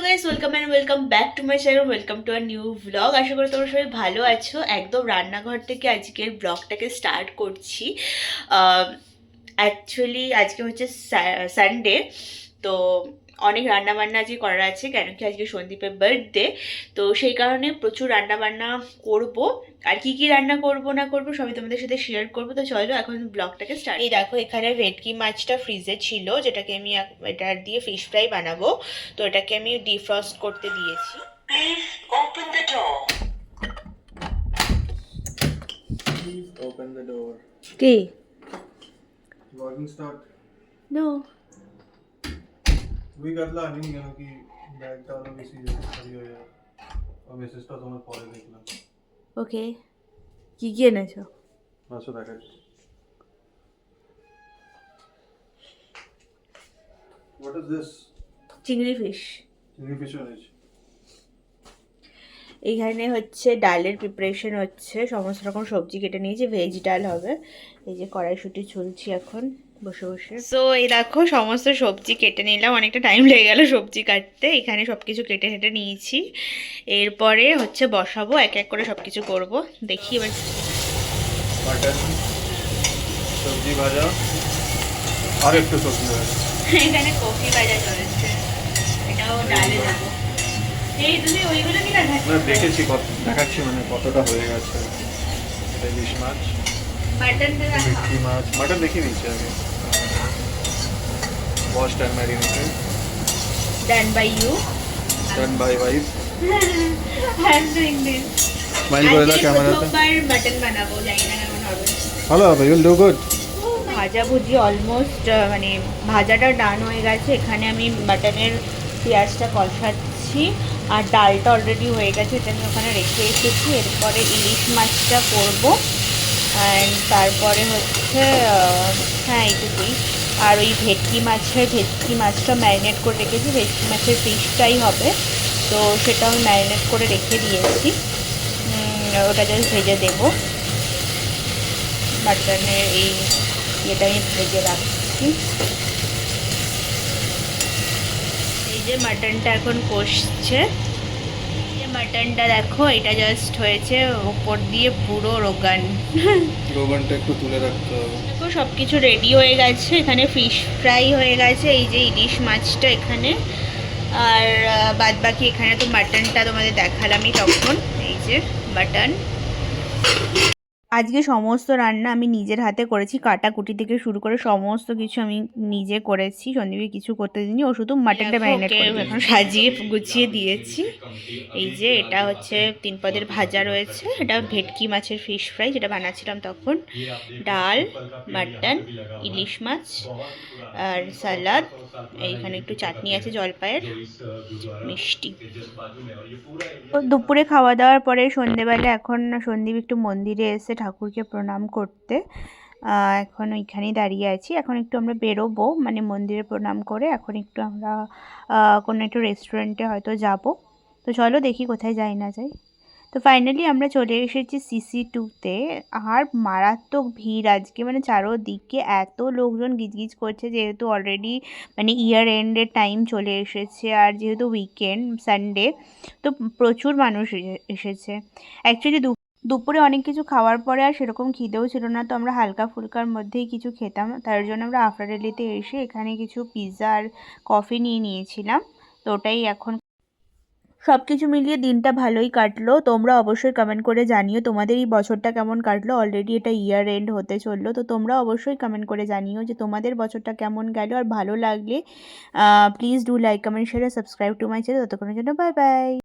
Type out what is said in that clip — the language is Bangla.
Guys, welcome back to my channel, welcome to our new blog. আশা করি তোমরা সবাই ভালো আছো। একদম রান্নাঘর থেকে আজকের ব্লগটাকে স্টার্ট করছি। অ্যাকচুয়ালি আজকে হচ্ছে সানডে, তো অনেক রান্নাবান্না আজকে করার আছে, কেন কি আজকে সন্দীপের বার্থডে। তো সেই কারণে প্রচুর রান্নাবান্না করব। আর কি কি রান্না করব না করব সবই তোমাদের সাথে শেয়ার করব। তো চলো এখন ব্লগটাকে স্টার্ট। এই দেখো, এখানে ভেটকি মাছটা ফ্রিজে ছিল, যেটাকে আমি এটা দিয়ে ফিশ ফ্রাই বানাবো। তো এটাকে আমি ডিফ্রস্ট করতে দিয়েছি। Please open the door. Please open the door. কি? Vlogging start. নো। वही कर ला नहीं है कि बैग डालो किसी खड़ी हो यार और मैसेज तो तुम्हें पढ़े देखना ওকে, কি কি এনেছো? बस देखा What is this? চিংড়ি ফিশ। चिंगी फिश है এইখানে হচ্ছে ডালের প্রিপারেশন হচ্ছে, সমস্ত রকম সবজি কেটে নিয়েছি, ভেজ ডাল হবে। এই যে কড়াইশুঁটি ছুলছি এখন বসে বসে। সো এই দেখো সমস্ত সবজি কেটে নিলাম, অনেকটা টাইম লেগে গেল সবজি কাটতে। এখানে সব কিছু কেটে কেটে নিয়েছি, এরপরে হচ্ছে বসাবো, এক এক করে সব কিছু করবো। দেখি এবার। मटन सब्जी भाजा और एक तो सब्जी भाजा এখানে কফি ভাজা চলেছে, এটাও ডালে দেবো। এই তুমি ওইগুলো কি রান্না मैं দেখেছি দেখাচ্ছি মানে কতটা হয়ে গেছে এটা ইলিশ মাছ মাটন ভেটকি মাছ মটন দেখি নিচে আগে washed and marinated done by you. done by wife I am doing this. Smile করে দাও ক্যামেরাতে প্রথমবার মাটন বানাবো, জানি না কেমন হবে। ভালো হবে ইউ উইল ডু গুড ভাজা ভুজি অলমোস্ট মানে ভাজাটা ডান হয়ে গেছে। এখানে আমি মাটনের পেঁয়াজটা কষাচ্ছি, আর ডালটা অলরেডি হয়ে গেছে, এটা আমি ওখানে রেখে এসেছি। এরপরে ইলিশ মাছটা করবো, অ্যান্ড তারপরে হচ্ছে হ্যাঁ এইটুকুই। আর ওই ভেটকি মাছটা ম্যারিনেট করে রেখেছি, ভেটকি মাছের ফিশটাই হবে, তো সেটা আমি ম্যারিনেট করে রেখে দিয়েছি। ওটা জাস্ট ভেজে দেবো। মাটনের এই ইয়েটা আমি ভেজে রাখছি। এই যে মাটনটা এখন কষছে, এই যে মাটনটা দেখো, এটা জাস্ট হয়েছে ওপর দিয়ে পুরো রোগানটা একটু তুলে রাখতে হবে দেখো সব কিছু রেডি হয়ে গেছে। এখানে ফিশ ফ্রাই হয়ে গেছে, এই যে ইলিশ মাছটা এখানে, আর বাদ বাকি এখানে তো মাটনটা তোমাদের দেখালামই তখন। এই যে মাটন। আজকে সমস্ত রান্না আমি নিজের হাতে করেছি, কাটাকুটি থেকে শুরু করে সমস্ত কিছু আমি নিজে করেছি। সন্দীপকে কিছু করতে দিইনি, ও শুধু মাটনটা ম্যারিনেট করে এখন সাজিয়ে গুছিয়ে দিয়েছি। এই যে এটা হচ্ছে 3 পদের ভাজা রয়েছে, এটা ভেটকি মাছের ফিশ ফ্রাই যেটা বানাচ্ছিলাম তখন, ডাল, মাটন, ইলিশ মাছ আর সালাদ। এইখানে একটু চাটনি আছে জলপাইয়ের, মিষ্টি। তো দুপুরে খাওয়া দাওয়ার পরে সন্ধেবেলা এখন সন্দীপ একটু মন্দিরে এসে ঠাকুরকে প্রণাম করতে, এখন ওইখানেই দাঁড়িয়ে আছি। এখন একটু আমরা বেরোবো, মানে মন্দিরে প্রণাম করে এখন একটু আমরা কোনো একটু রেস্টুরেন্টে হয়তো যাব। তো চলো দেখি কোথায় যাই না যাই। তো ফাইনালি আমরা চলে এসেছি CC2-তে। আর মারাত্মক ভিড় আজকে, মানে চারোদিকে এত লোকজন গিজগিজ করছে, যেহেতু অলরেডি মানে ইয়ার এন্ডের টাইম চলে এসেছে, আর যেহেতু উইকেন্ড সানডে, তো প্রচুর মানুষ এসেছে। অ্যাকচুয়ালি দুপুরে অনেক কিছু খাওয়ার পরে আর সেরকম খিদেও ছিল না, তো আমরা হালকা ফুলকার মধ্যেই কিছু খেতাম। তার জন্য আমরা আফরাডেলিতে এসে এখানে কিছু পিৎজা আর কফি নিয়ে নিয়েছিলাম। তো ওটাই এখন সব কিছু মিলিয়ে দিনটা ভালোই কাটলো। তোমরা অবশ্যই কমেন্ট করে জানিও তোমাদের এই বছরটা কেমন কাটলো। অলরেডি এটা ইয়ার এন্ড হতে চললো, তো তোমরা অবশ্যই কমেন্ট করে জানিও যে তোমাদের বছরটা কেমন গেল। আর ভালো লাগলে please do like, comment, share, subscribe to my channel. ততক্ষণের জন্য বাই বাই।